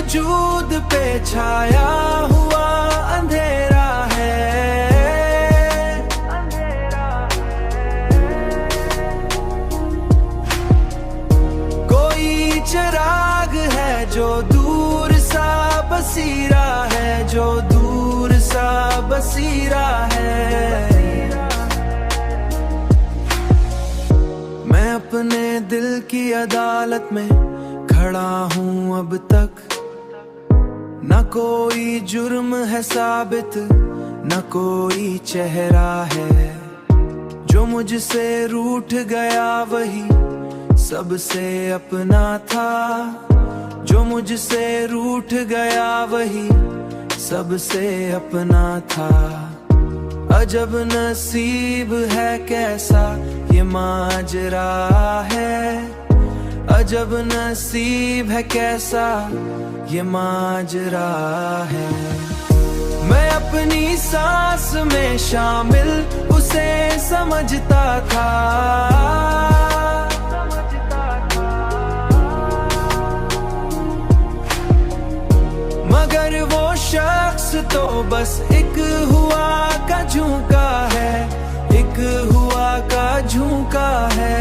वजूद पे छाया हुआ अंधेरा है। कोई चिराग है जो दूर सा बसीरा है, जो दूर सा बसीरा है। मैं अपने दिल की अदालत में खड़ा हूँ अब तक, न कोई जुर्म है साबित, न कोई चेहरा है। जो मुझसे रूठ गया वही सबसे अपना था, जो मुझसे रूठ गया वही सबसे अपना था। अजब नसीब है कैसा ये माजरा है, अजब नसीब है कैसा ये माजरा है। मैं अपनी सांस में शामिल उसे समझता था, मगर वो शख्स तो बस एक हुआ का झोंका है, एक हुआ का झोंका है।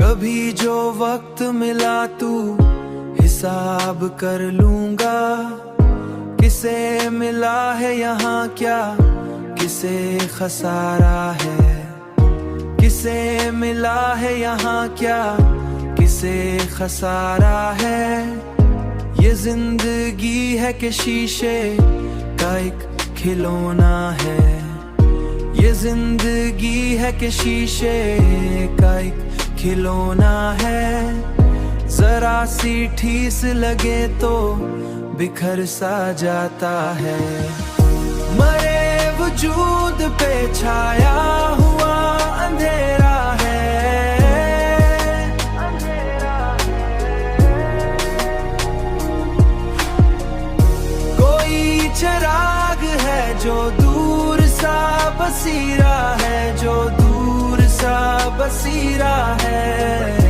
कभी जो वक्त मिला तू हिसाब कर लूंगा, किसे मिला है यहाँ क्या किसे खसारा है, किसे मिला है यहाँ क्या किसे खसारा है। ये जिंदगी है कि शीशे का एक खिलौना है, ये जिंदगी है कि शीशे का एक खिलौना है। जरा सी ठीस लगे तो बिखर सा जाता है। मरे वजूद पे छाया हुआ अंधेरा है, कोई चिराग है जो दूर सा बसीरा है, जो दूर सा बसीरा है।